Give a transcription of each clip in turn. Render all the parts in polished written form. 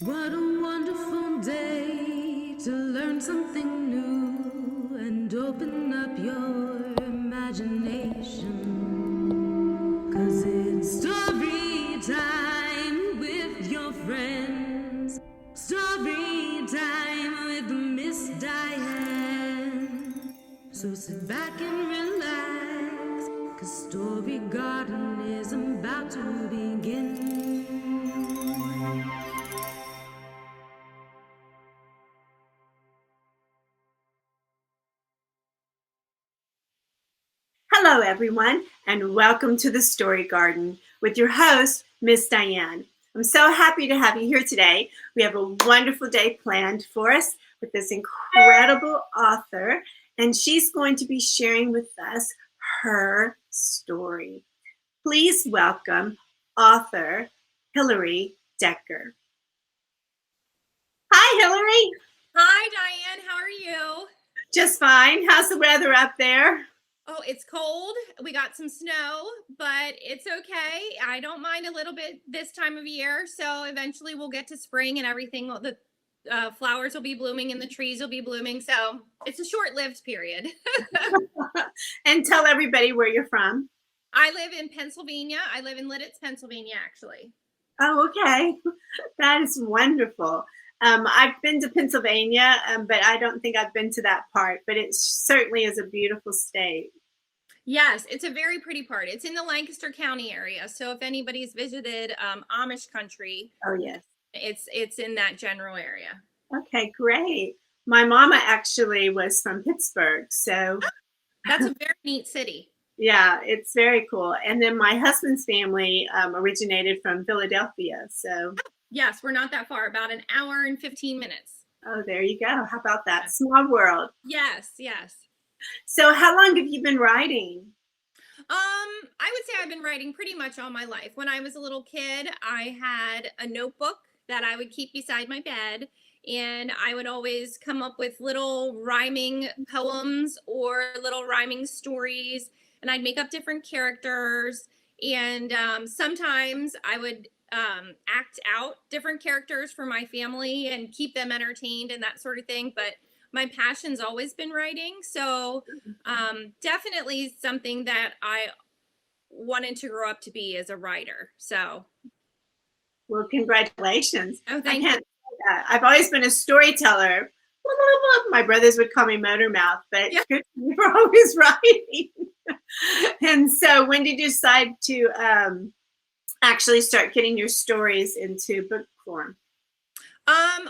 What a wonderful day to learn something new and open up your imagination. 'Cause it's story time with your friends. Story time with Miss Diann. So sit back and relax, 'cause Story Garden is about to begin. Hello, everyone, and welcome to the Story Garden with your host, Miss Diann. I'm so happy to have you here today. We have a wonderful day planned for us with this incredible author, and she's going to be sharing with us her story. Please welcome author Hillary Daecher. Hi, Hillary. Hi, Diane. How are you? Just fine. How's the weather up there? Oh, it's cold. We got some snow, but it's okay. I don't mind a little bit this time of year. So eventually we'll get to spring and everything. The flowers will be blooming and the trees will be blooming. So it's a short lived period. And tell everybody where you're from. I live in Pennsylvania. I live in Lidditz, Pennsylvania, actually. Oh, okay. That is wonderful. I've been to Pennsylvania, but I don't think I've been to that part. But it certainly is a beautiful state. Yes, it's a very pretty part. It's in the Lancaster County area. So if anybody's visited Amish country, Oh, yes. it's in that general area. Okay, great. My mama actually was from Pittsburgh. So, That's a very neat city. yeah, it's very cool. And then my husband's family originated from Philadelphia. So, Yes, we're not that far, about an hour and 15 minutes. oh, there you go. How about that? Small world. Yes, yes. So, how long have you been writing? I would say I've been writing pretty much all my life. When I was a little kid, I had a notebook that I would keep beside my bed, and I would always come up with little rhyming poems or little rhyming stories, and I'd make up different characters. And sometimes I would act out different characters for my family and keep them entertained and that sort of thing. But my passion's always been writing. So definitely something that I wanted to grow up to be as a writer. So, Well, congratulations. oh, I thank you. can't say that. I've always been a storyteller. My brothers would call me Motor Mouth, but Yeah. you're always writing. And so, when did you decide to actually start getting your stories into book form?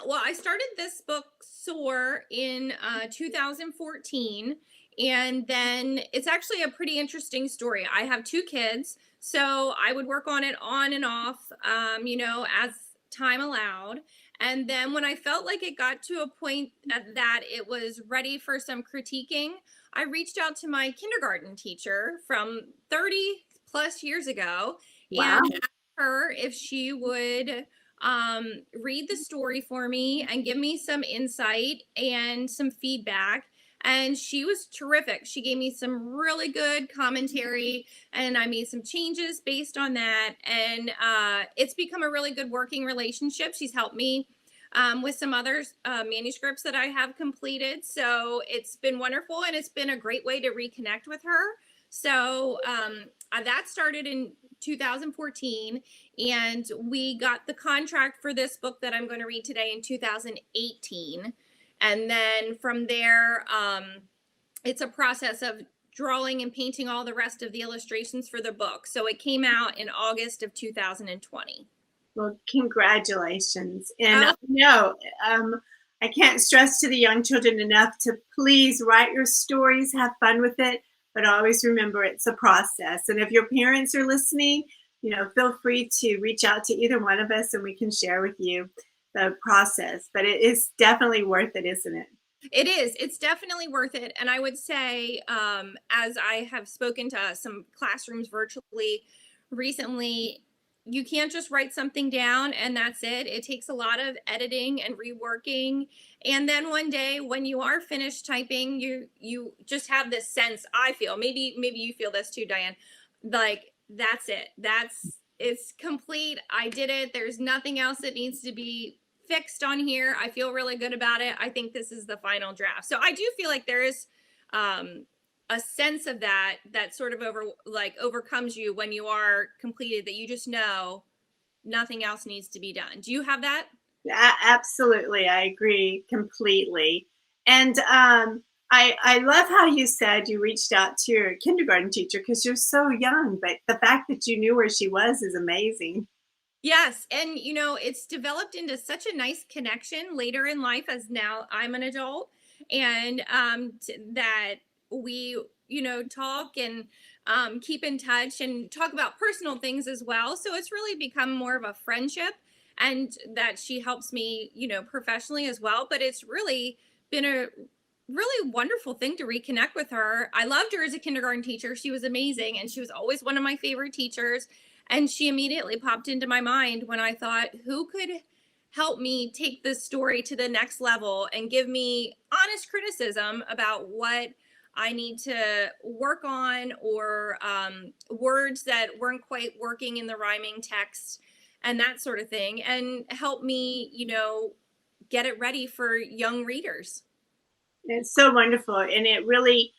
Well, I started this book, Soar, in 2014. And then it's actually a pretty interesting story. I have two kids, so I would work on it on and off, as time allowed. And then when I felt like it got to a point that it was ready for some critiquing, I reached out to my kindergarten teacher from 30 plus years ago Wow. and asked her if she would read the story for me and give me some insight and some feedback. And she was terrific. She gave me some really good commentary, and I made some changes based on that. And it's become a really good working relationship. She's helped me with some other manuscripts that I have completed. So it's been wonderful, and it's been a great way to reconnect with her. So that started in 2014, and we got the contract for this book that I'm going to read today in 2018. And then from there, it's a process of drawing and painting all the rest of the illustrations for the book. So it came out in August of 2020. Well, congratulations. And Oh, I can't stress to the young children enough to please write your stories, have fun with it, but always remember it's a process. And if your parents are listening, feel free to reach out to either one of us and we can share with you the process. But it is definitely worth it, isn't it? it is. It's definitely worth it. And I would say, as I have spoken to some classrooms virtually recently, you can't just write something down and that's it. It takes a lot of editing and reworking. And then one day when you are finished typing, you just have this sense, I feel, maybe you feel this too, Diane, like that's it. It's complete. I did it. There's nothing else that needs to be fixed on here. I feel really good about it. I think this is the final draft. So I do feel like there is a sense of that sort of overcomes you when you are completed, that you just know nothing else needs to be done. Do you have that? Absolutely, I agree completely. And I love how you said you reached out to your kindergarten teacher because you're so young, but the fact that you knew where she was is amazing. Yes. And, it's developed into such a nice connection later in life, as now I'm an adult, and that we, talk and keep in touch and talk about personal things as well. So it's really become more of a friendship, and that she helps me, professionally as well. But it's really been a really wonderful thing to reconnect with her. I loved her as a kindergarten teacher. She was amazing, and she was always one of my favorite teachers. And she immediately popped into my mind when I thought, who could help me take this story to the next level and give me honest criticism about what I need to work on, or words that weren't quite working in the rhyming text and that sort of thing, and help me, get it ready for young readers. It's so wonderful, and it really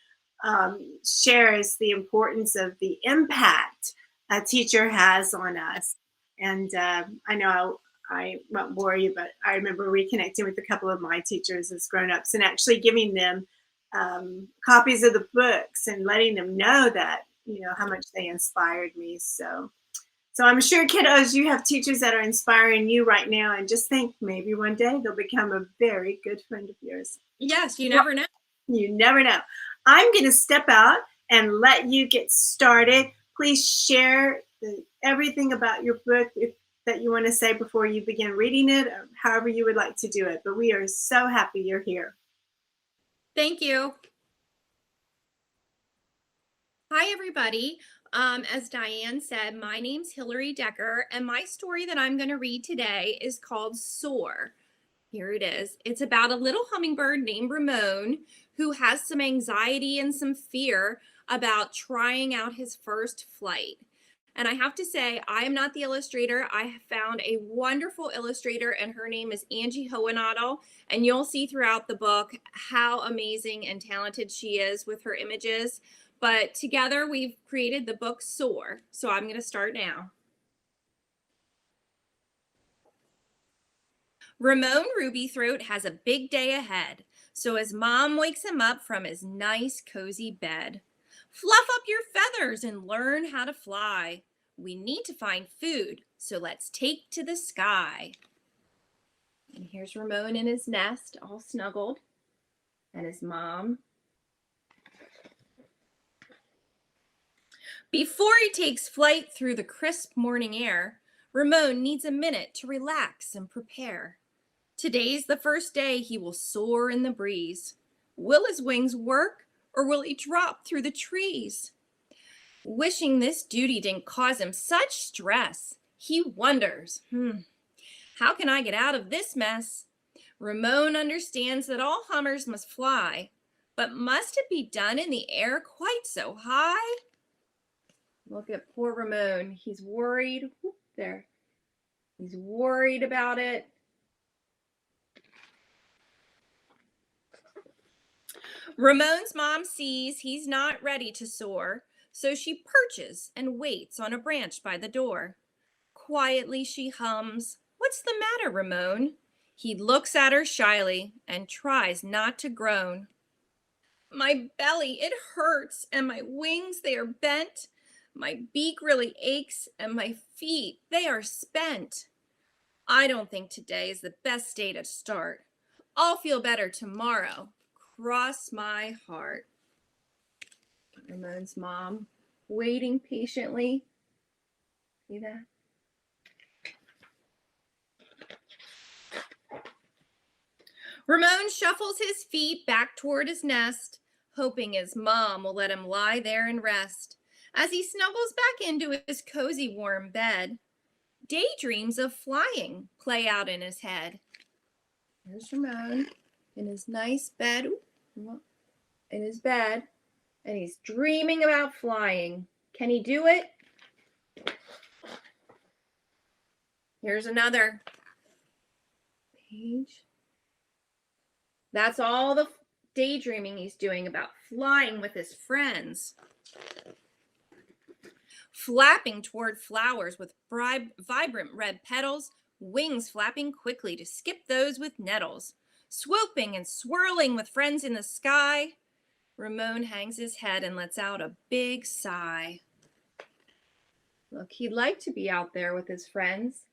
shares the importance of the impact a teacher has on us. And I know I won't bore you, but I remember reconnecting with a couple of my teachers as grown-ups and actually giving them copies of the books and letting them know that, how much they inspired me. So I'm sure, kiddos, you have teachers that are inspiring you right now, and just think maybe one day they'll become a very good friend of yours. Yes, you never know. You never know. I'm going to step out and let you get started. Please share everything about your book that you want to say before you begin reading it, or however you would like to do it. But we are so happy you're here. Thank you. Hi, everybody. As Diann said, my name's Hillary Daecher, and my story that I'm going to read today is called Soar. Here it is. It's about a little hummingbird named Ramon who has some anxiety and some fear about trying out his first flight. And I have to say, I am not the illustrator. I have found a wonderful illustrator, and her name is Angie Hohenadel. And you'll see throughout the book how amazing and talented she is with her images. But together we've created the book Soar. So I'm going to start now. Ramon Rubythroat has a big day ahead, so his mom wakes him up from his nice, cozy bed. Fluff up your feathers and learn how to fly. We need to find food, so let's take to the sky. And here's Ramon in his nest, all snuggled, and his mom. Before he takes flight through the crisp morning air, Ramon needs a minute to relax and prepare. Today's the first day he will soar in the breeze. Will his wings work, or will he drop through the trees? Wishing this duty didn't cause him such stress, he wonders, how can I get out of this mess? Ramon understands that all hummers must fly, but must it be done in the air quite so high? Look at poor Ramon. He's worried. There. He's worried about it. Ramon's mom sees he's not ready to soar, so she perches and waits on a branch by the door. Quietly she hums, "What's the matter, Ramon?" He looks at her shyly and tries not to groan. "My belly, it hurts, and my wings, they are bent. My beak really aches, and my feet, they are spent. I don't think today is the best day to start. I'll feel better tomorrow. Cross my heart." Ramon's mom, waiting patiently. See that? Ramon shuffles his feet back toward his nest, hoping his mom will let him lie there and rest. As he snuggles back into his cozy warm bed, daydreams of flying play out in his head. Here's Ramon in his nice bed, and he's dreaming about flying. Can he do it? Here's another. page. That's all the daydreaming he's doing about flying with his friends. Flapping toward flowers with vibrant red petals, wings flapping quickly to skip those with nettles. Swooping and swirling with friends in the sky. Ramon hangs his head and lets out a big sigh. Look, he'd like to be out there with his friends,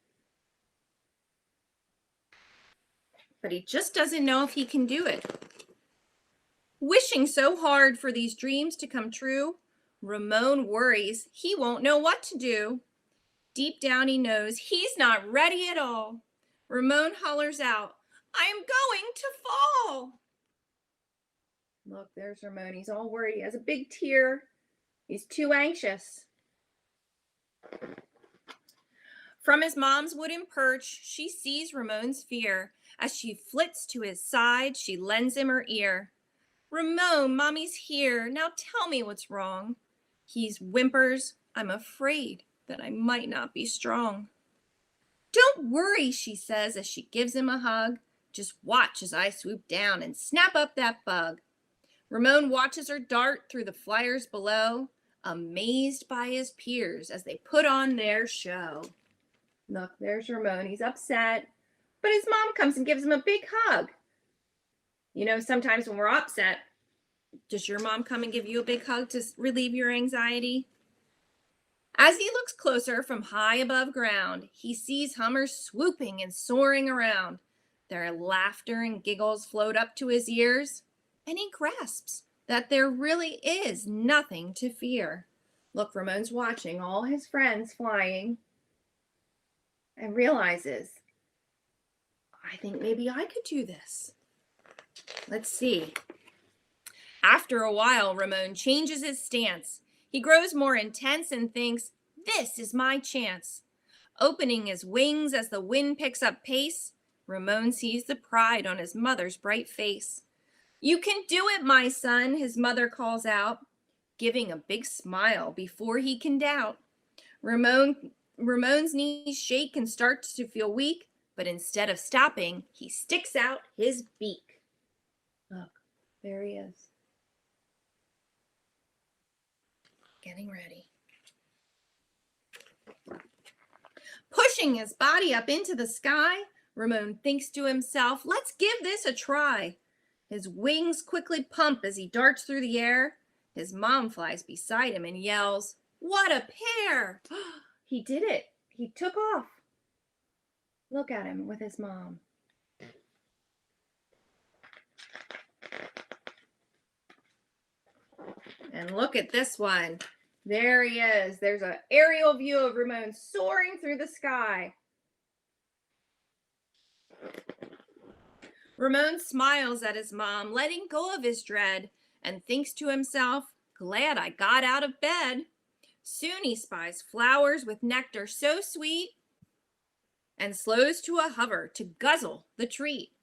but he just doesn't know if he can do it. Wishing so hard for these dreams to come true, Ramon worries he won't know what to do. Deep down he knows he's not ready at all. Ramon hollers out, "I am going to fall." Look, there's Ramon. He's all worried. He has a big tear. He's too anxious. From his mom's wooden perch, she sees Ramon's fear. As she flits to his side, she lends him her ear. "Ramon, Mommy's here. Now tell me what's wrong." He whimpers, "I'm afraid that I might not be strong." "Don't worry," she says as she gives him a hug. "Just watch as I swoop down and snap up that bug." Ramon watches her dart through the flyers below, amazed by his peers as they put on their show. Look, there's Ramon. He's upset, but his mom comes and gives him a big hug. You know, sometimes when we're upset, does your mom come and give you a big hug to relieve your anxiety? As he looks closer from high above ground, he sees hummers swooping and soaring around. Their laughter and giggles float up to his ears, and he grasps that there really is nothing to fear. Look, Ramon's watching all his friends flying and realizes, I think maybe I could do this. Let's see. After a while, Ramon changes his stance. He grows more intense and thinks, "This is my chance." Opening his wings as the wind picks up pace, Ramon sees the pride on his mother's bright face. "You can do it, my son," his mother calls out, giving a big smile before he can doubt. Ramon's knees shake and start to feel weak, but instead of stopping, he sticks out his beak. Look, there he is. Getting ready. Pushing his body up into the sky, Ramon thinks to himself, "Let's give this a try." His wings quickly pump as he darts through the air. His mom flies beside him and yells, "What a pair!" He did it. He took off. Look at him with his mom. And look at this one. There he is. There's an aerial view of Ramon soaring through the sky. Ramon smiles at his mom, letting go of his dread, and thinks to himself, "Glad I got out of bed." Soon he spies flowers with nectar so sweet and slows to a hover to guzzle the treat.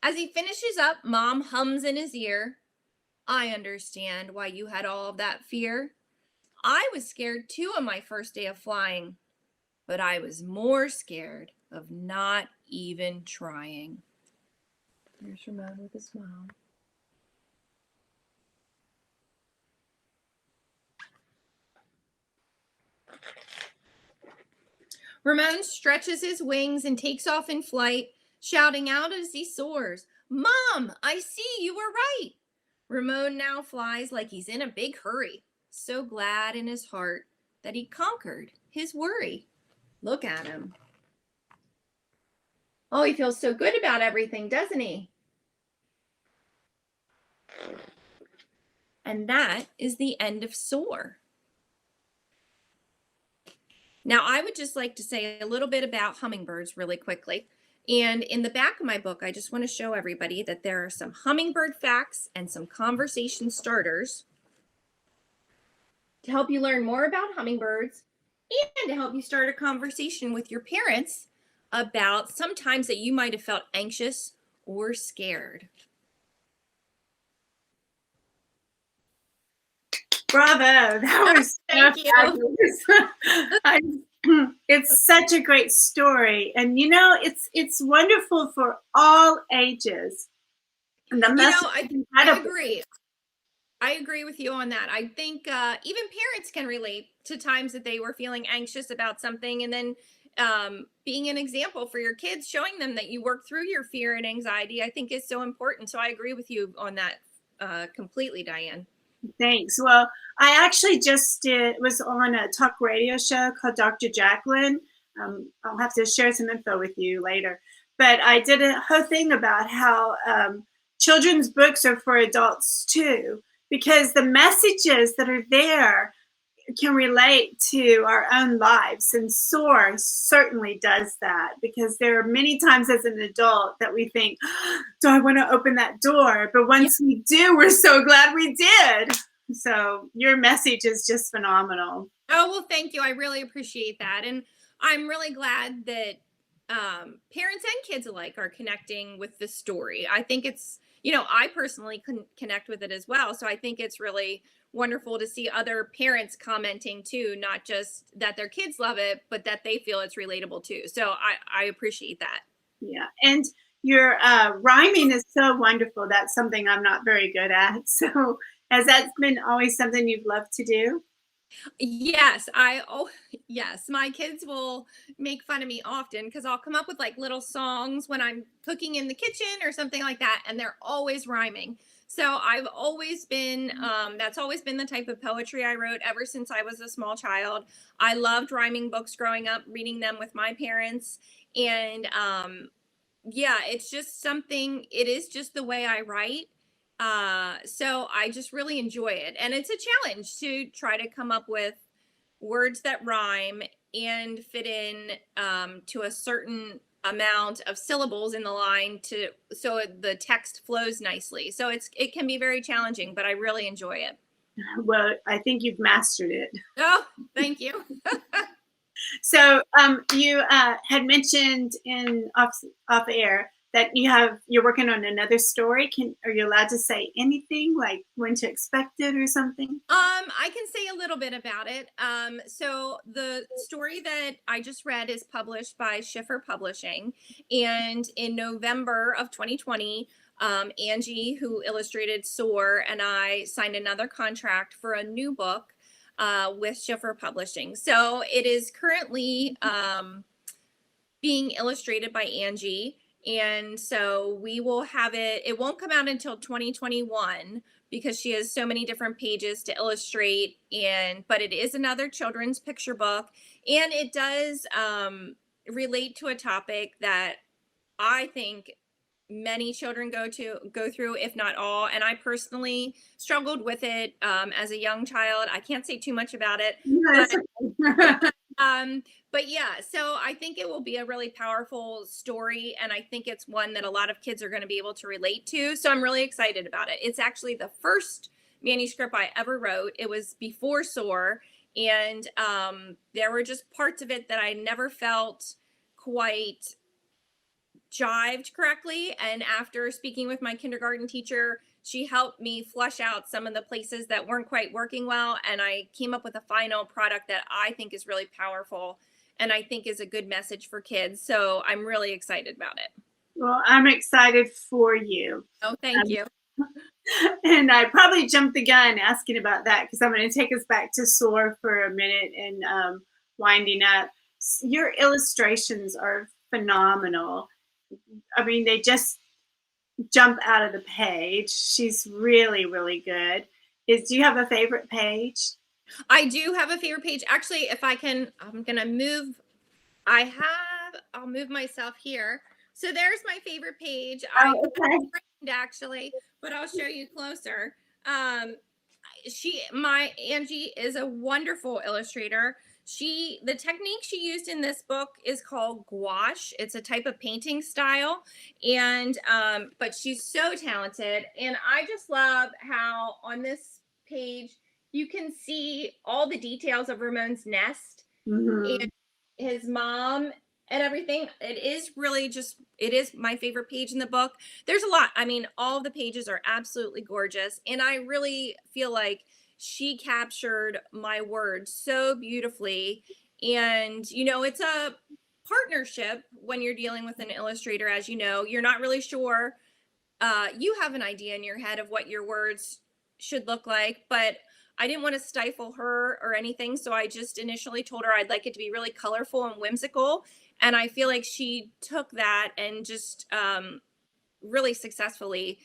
As he finishes up, Mom hums in his ear, "I understand why you had all of that fear. I was scared too on my first day of flying, but I was more scared of not even trying." There's Ramon with a smile. Ramon stretches his wings and takes off in flight, shouting out as he soars, "Mom, I see you were right." Ramon now flies like he's in a big hurry, so glad in his heart that he conquered his worry. Look at him. Oh, he feels so good about everything, doesn't he? And that is the end of Soar. Now, I would just like to say a little bit about hummingbirds really quickly. And in the back of my book, I just want to show everybody that there are some hummingbird facts and some conversation starters to help you learn more about hummingbirds and to help you start a conversation with your parents about some times that you might have felt anxious or scared. Bravo. That was Thank you. fabulous. It's such a great story, and it's wonderful for all ages. And the message is I incredible. agree. I agree with you on that. I think even parents can relate to times that they were feeling anxious about something, and then being an example for your kids, showing them that you work through your fear and anxiety, I think is so important. So I agree with you on that completely, Diann. Thanks. Well, I actually just was on a talk radio show called Dr. Jacqueline. I'll have to share some info with you later. But I did a whole thing about how children's books are for adults too, because the messages that are there can relate to our own lives. And Soar certainly does that, because there are many times as an adult that we think, do I want to open that door? But once we do, we're so glad we did. So your message is just phenomenal. Oh, well, thank you. I really appreciate that. And I'm really glad that parents and kids alike are connecting with the story. I think it's, I personally connect with it as well. So I think it's really wonderful to see other parents commenting too, not just that their kids love it, but that they feel it's relatable too. So I appreciate that. Yeah. And your rhyming is so wonderful. That's something I'm not very good at. So has that been always something you've loved to do? Yes, yes, my kids will make fun of me often because I'll come up with like little songs when I'm cooking in the kitchen or something like that, and they're always rhyming. So I've always been, that's always been the type of poetry I wrote ever since I was a small child. I loved rhyming books growing up, reading them with my parents. And yeah, it's just something, it is just the way I write. So I just really enjoy it. And it's a challenge to try to come up with words that rhyme and fit in to a certain amount of syllables in the line so the text flows nicely. So it can be very challenging, but I really enjoy it. Well, I think you've mastered it. Oh, thank you. So you had mentioned in off air that you're working on another story. Are you allowed to say anything, like when to expect it or something? I can say a little bit about it. So the story that I just read is published by Schiffer Publishing, and in November of 2020, Angie, who illustrated Soar, and I signed another contract for a new book with Schiffer Publishing. So it is currently being illustrated by Angie. And so we will have it won't come out until 2021 because she has so many different pages to illustrate. But it is another children's picture book, and it does relate to a topic that I think many children go through, if not all. And I personally struggled with it as a young child. I can't say too much about it, but yeah, so I think it will be a really powerful story, and I think it's one that a lot of kids are going to be able to relate to. So I'm really excited about it. It's actually the first manuscript I ever wrote. It was before Soar, and there were just parts of it that I never felt quite jived correctly. And after speaking with my kindergarten teacher, she helped me flush out some of the places that weren't quite working well. And I came up with a final product that I think is really powerful and I think is a good message for kids. So I'm really excited about it. Well, I'm excited for you. Oh, thank you. And I probably jumped the gun asking about that because I'm going to take us back to Soar for a minute and winding up. Your illustrations are phenomenal. I mean, they just jump out of the page. She's really, really good. Do you have a favorite page? I do have a favorite page. Actually, if I can, I'm going to move. I'll move myself here. So there's my favorite page. Oh, okay. Actually, but I'll show you closer. Angie is a wonderful illustrator. The technique she used in this book is called gouache. It's a type of painting style, and but she's so talented. And I just love how on this page you can see all the details of Ramon's nest and his mom and everything. It is my favorite page in the book. There's a lot. I mean, all of the pages are absolutely gorgeous, and I really feel like she captured my words so beautifully. And, it's a partnership when you're dealing with an illustrator. As you know, you're not really sure. You have an idea in your head of what your words should look like, but I didn't want to stifle her or anything. So I just initially told her I'd like it to be really colorful and whimsical. And I feel like she took that and just really successfully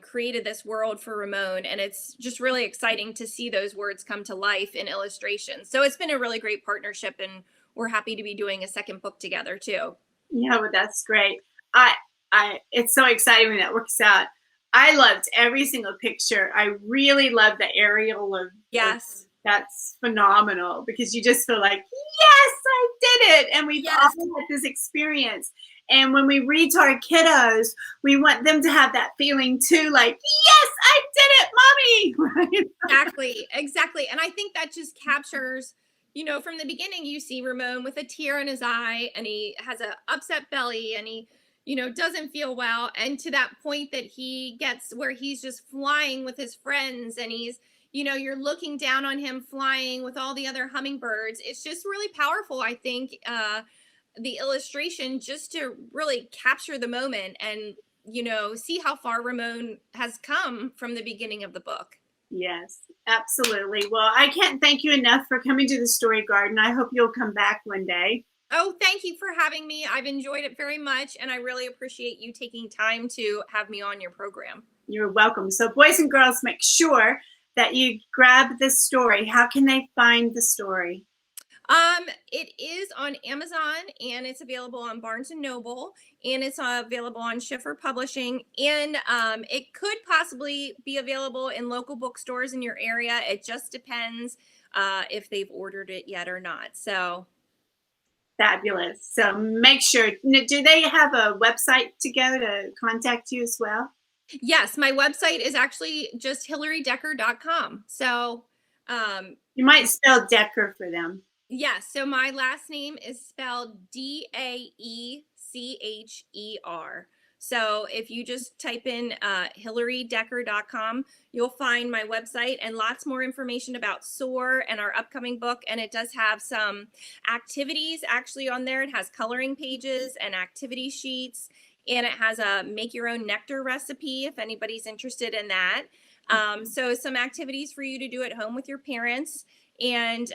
created this world for Ramon. And it's just really exciting to see those words come to life in illustration. So it's been a really great partnership, and we're happy to be doing a second book together too. Yeah, well, that's great. It's so exciting when that works out. I loved every single picture. I really loved the aerial of. Yes. That's phenomenal, because you just feel like, yes, I did it. And we've all had this experience. And when we read to our kiddos, we want them to have that feeling too, like, yes, I did it, mommy. Exactly. And I think that just captures, from the beginning, you see Ramon with a tear in his eye, and he has an upset belly, and he, doesn't feel well. And to that point that he gets where he's just flying with his friends, and he's, you're looking down on him flying with all the other hummingbirds. It's just really powerful, I think, the illustration, just to really capture the moment and, see how far Ramon has come from the beginning of the book. Yes, absolutely. Well, I can't thank you enough for coming to the Story Garden. I hope you'll come back one day. Oh, thank you for having me. I've enjoyed it very much, and I really appreciate you taking time to have me on your program. You're welcome. So boys and girls, make sure that you grab this story. How can they find the story? It is on Amazon, and it's available on Barnes and Noble, and it's available on Schiffer Publishing, and it could possibly be available in local bookstores in your area. It just depends if they've ordered it yet or not. So fabulous. So make sure. Do they have a website together to contact you as well? Yes, my website is actually just hillarydaecher.com. So you might spell Daecher for them. Yes. So my last name is spelled Daecher. So if you just type in hillarydaecher.com, you'll find my website and lots more information about Soar and our upcoming book. And it does have some activities actually on there. It has coloring pages and activity sheets, and it has a make your own nectar recipe if anybody's interested in that. So some activities for you to do at home with your parents. And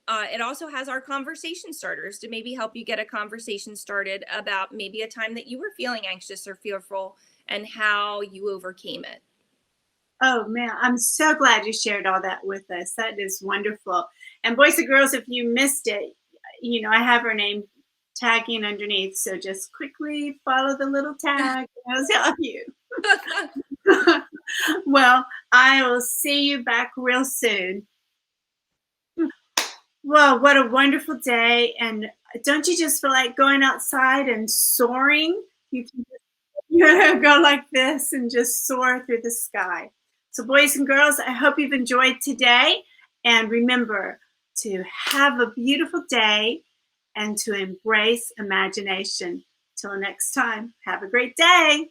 it also has our conversation starters to maybe help you get a conversation started about maybe a time that you were feeling anxious or fearful and how you overcame it. Oh, man, I'm so glad you shared all that with us. That is wonderful. And boys and girls, if you missed it, I have her name tagging underneath. So just quickly follow the little tag. I'll tell you. Well, I will see you back real soon. Well, what a wonderful day. And don't you just feel like going outside and soaring? You can just go like this and just soar through the sky. So boys and girls, I hope you've enjoyed today. And remember to have a beautiful day and to embrace imagination. Till next time, have a great day.